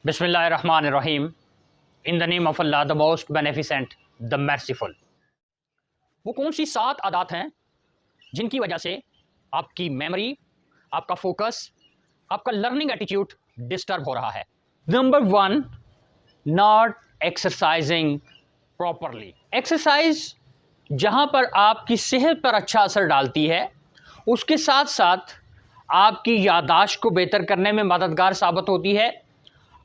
बिस्मिल्लाहिर्रहमानिर्रहीम। In the name of Allah the most beneficent the merciful. वो कौन सी 7 आदत हैं जिनकी वजह से आपकी मेमोरी, आपका फोकस, आपका लर्निंग एटीट्यूड डिस्टर्ब हो रहा है? Number 1, not exercising properly. Exercise जहाँ पर आपकी सेहत पर अच्छा असर डालती है, उसके साथ साथ आपकी याददाश्त को बेहतर करने में मददगार साबित होती है,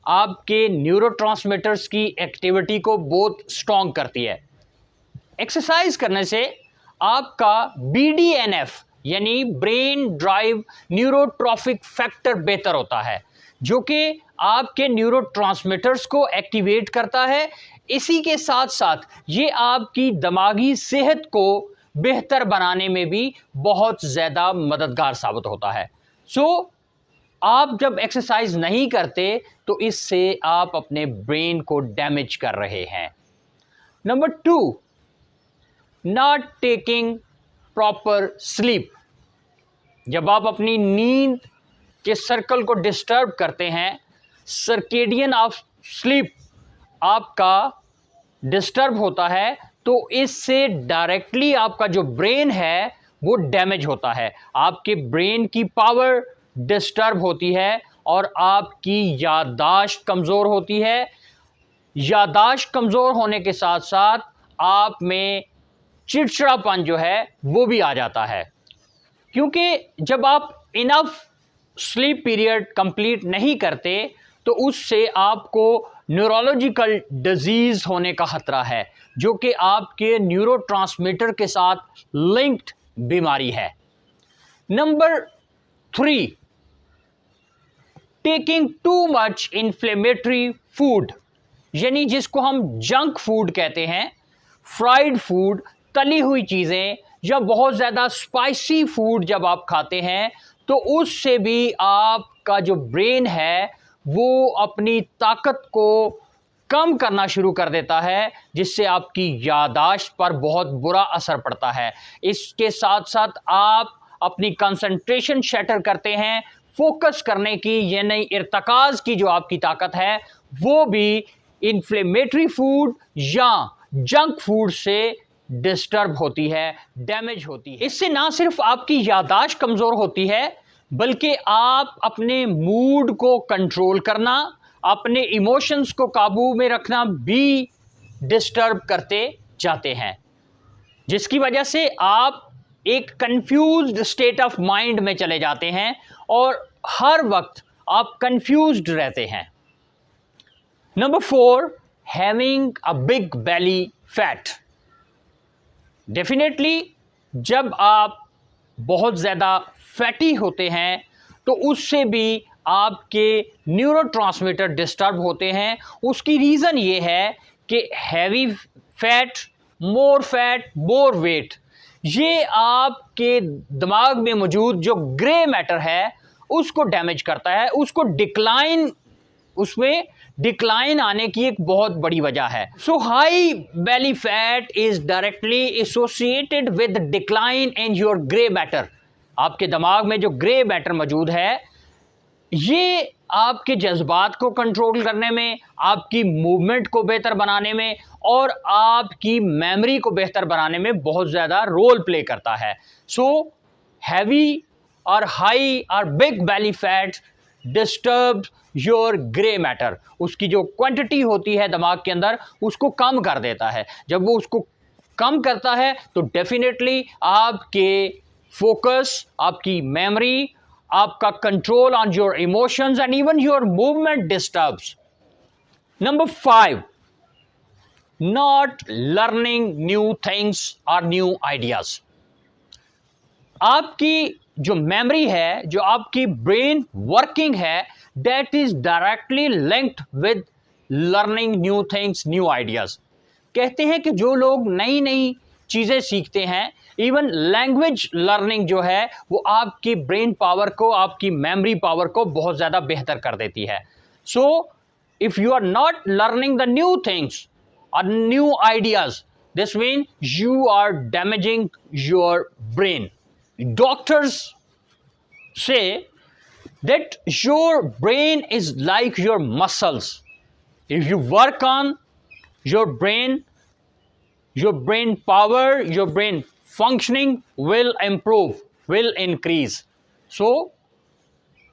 आपके न्यूरोट्रांसमीटर्स की एक्टिविटी को बहुत स्ट्रॉन्ग करती है। एक्सरसाइज करने से आपका BDNF यानी ब्रेन ड्राइव न्यूरोट्रॉफिक फैक्टर बेहतर होता है, जो कि आपके न्यूरोट्रांसमीटर्स को एक्टिवेट करता है। इसी के साथ साथ ये आपकी दिमागी सेहत को बेहतर बनाने में भी बहुत ज़्यादा मददगार साबित होता है। आप जब एक्सरसाइज नहीं करते तो इससे आप अपने ब्रेन को डैमेज कर रहे हैं। Number 2, not taking proper sleep. जब आप अपनी नींद के सर्कल को डिस्टर्ब करते हैं, सर्केडियन ऑफ स्लीप आपका डिस्टर्ब होता है, तो इससे डायरेक्टली आपका जो ब्रेन है वो डैमेज होता है। आपके ब्रेन की पावर डिस्टर्ब होती है और आपकी याददाश्त कमज़ोर होती है। याददाश्त कमज़ोर होने के साथ साथ आप में चिड़चिड़ापन जो है वो भी आ जाता है, क्योंकि जब आप इनफ स्लीप पीरियड कंप्लीट नहीं करते तो उससे आपको न्यूरोलॉजिकल डिजीज़ होने का खतरा है, जो कि आपके न्यूरोट्रांसमीटर के साथ लिंक्ड बीमारी है। Number 3, taking too much inflammatory food, यानी जिसको हम जंक फूड कहते हैं। फ्राइड फूड, तली हुई चीज़ें या बहुत ज़्यादा स्पाइसी फूड जब आप खाते हैं तो उससे भी आपका जो ब्रेन है वो अपनी ताकत को कम करना शुरू कर देता है, जिससे आपकी याददाश्त पर बहुत बुरा असर पड़ता है। इसके साथ साथ आप अपनी कंसंट्रेशन शैटर करते हैं, फोकस करने की यानी इर्तिकाज की जो आपकी ताकत है वो भी इन्फ्लेमेटरी फूड या जंक फूड से डिस्टर्ब होती है, डैमेज होती है। इससे ना सिर्फ आपकी याददाश्त कमज़ोर होती है, बल्कि आप अपने मूड को कंट्रोल करना, अपने इमोशंस को काबू में रखना भी डिस्टर्ब करते जाते हैं, जिसकी वजह से आप एक कंफ्यूज्ड स्टेट ऑफ माइंड में चले जाते हैं और हर वक्त आप कंफ्यूज्ड रहते हैं। Number 4, having a big belly fat. Definitely जब आप बहुत ज़्यादा फैटी होते हैं तो उससे भी आपके न्यूरोट्रांसमीटर डिस्टर्ब होते हैं। उसकी रीज़न ये है कि हैवी फैट, मोर वेट, ये आपके दिमाग में मौजूद जो ग्रे मैटर है उसको डैमेज करता है, उसको उसमें डिक्लाइन आने की एक बहुत बड़ी वजह है। So high belly fat is directly associated with decline in your grey matter. आपके दिमाग में जो ग्रे मैटर मौजूद है ये आपके जज्बात को कंट्रोल करने में, आपकी मूवमेंट को बेहतर बनाने में और आपकी मेमोरी को बेहतर बनाने में बहुत ज़्यादा रोल प्ले करता है। सो हैवी और हाई और big belly fat disturb your grey matter. उसकी जो क्वांटिटी होती है दिमाग के अंदर उसको कम कर देता है। जब वो उसको कम करता है तो डेफिनेटली आपके फोकस, आपकी मेमोरी, आपका control on your emotions and even your movement disturbs. Number 5, not learning new things और न्यू आइडियाज। आपकी जो मेमोरी है, जो आपकी ब्रेन वर्किंग है, that is directly linked with learning new things, new ideas. कहते हैं कि जो लोग नई नई चीज़ें सीखते हैं, इवन लैंग्वेज लर्निंग जो है वो आपकी ब्रेन पावर को, आपकी मेमोरी पावर को बहुत ज़्यादा बेहतर कर देती है। So if you are not learning the new things और new ideas, this mean you are damaging your brain. Doctors से that your brain is like your muscles. If you work on your brain power, your brain functioning will improve, will increase. So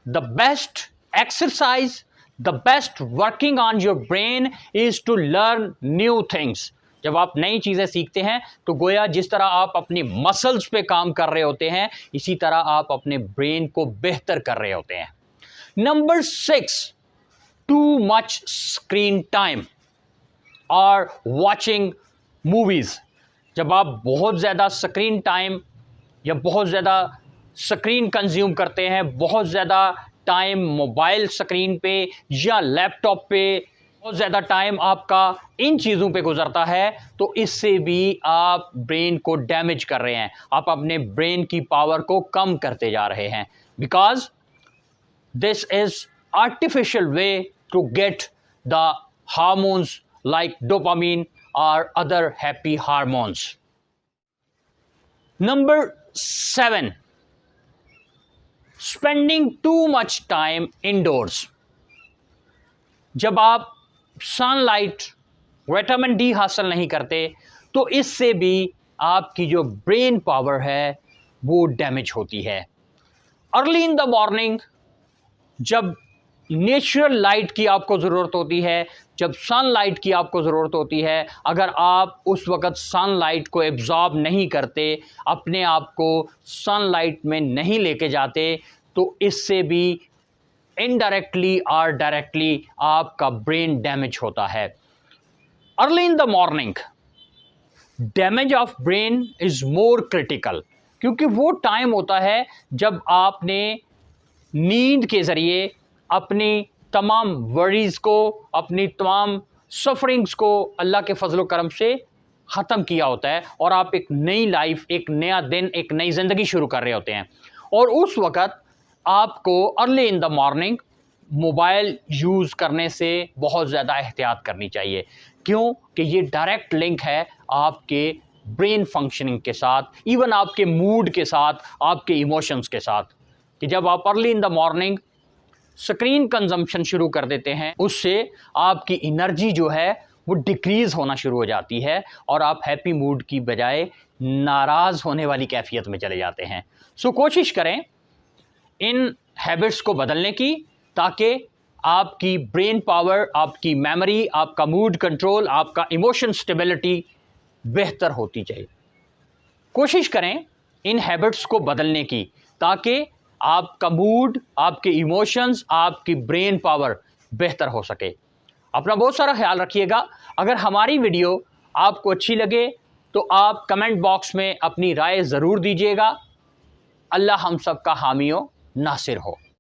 the best exercise, the best working on your brain is to learn new things. जब आप नई चीज़ें सीखते हैं तो गोया जिस तरह आप अपनी मसल्स पे काम कर रहे होते हैं, इसी तरह आप अपने ब्रेन को बेहतर कर रहे होते हैं. Number 6, too much screen time और वॉचिंग मूवीज़. जब आप बहुत ज़्यादा स्क्रीन टाइम या बहुत ज़्यादा स्क्रीन कंज्यूम करते हैं, बहुत ज़्यादा टाइम मोबाइल स्क्रीन पे या लैपटॉप पे, बहुत ज़्यादा टाइम आपका इन चीज़ों पे गुजरता है, तो इससे भी आप ब्रेन को डैमेज कर रहे हैं. आप अपने ब्रेन की पावर को कम करते जा रहे हैं. Because this is artificial way to get the hormones like dopamine or other happy hormones. Number 7, spending too much time indoors. जब आप सनलाइट, विटामिन डी हासिल नहीं करते तो इससे भी आपकी जो ब्रेन पावर है वो डैमेज होती है. अर्ली इन द मॉर्निंग जब नेचुरल लाइट की आपको ज़रूरत होती है, जब सनलाइट की आपको ज़रूरत होती है, अगर आप उस वक़्त सनलाइट को एब्जॉर्ब नहीं करते, अपने आप को सनलाइट में नहीं लेके जाते, तो इससे भी इनडायरेक्टली और डायरेक्टली आपका ब्रेन डैमेज होता है. Early in the morning damage of brain is more critical, क्योंकि वो टाइम होता है जब आपने नींद के ज़रिए अपनी तमाम वरीज़ को, अपनी तमाम सफरिंग्स को अल्लाह के फजल करम से ख़त्म किया होता है और आप एक नई लाइफ, एक नया दिन, एक नई ज़िंदगी शुरू कर रहे होते हैं. और उस वक़्त आपको early in the morning mobile use करने से बहुत ज़्यादा एहतियात करनी चाहिए. क्यों? कि ये डायरेक्ट लिंक है आपके ब्रेन फंक्शनिंग के साथ, इवन आपके मूड के साथ, आपके इमोशंस के साथ. कि जब आप early in the morning screen consumption शुरू कर देते हैं, उससे आपकी एनर्जी जो है वो डिक्रीज़ होना शुरू हो जाती है और आप हैप्पी मूड की बजाय नाराज़ होने वाली कैफियत में चले जाते हैं. सो कोशिश करें इन हैबिट्स को बदलने की, ताकि आपकी ब्रेन पावर, आपकी मेमोरी, आपका मूड कंट्रोल, आपका इमोशन स्टेबिलिटी बेहतर होती जाए. कोशिश करें इन हैबिट्स को बदलने की, ताकि आपका मूड, आपके इमोशंस, आपकी ब्रेन पावर बेहतर हो सके. अपना बहुत सारा ख्याल रखिएगा. अगर हमारी वीडियो आपको अच्छी लगे तो आप कमेंट बॉक्स में अपनी राय ज़रूर दीजिएगा. अल्लाह हम सब का हामी हो, नासिर हो.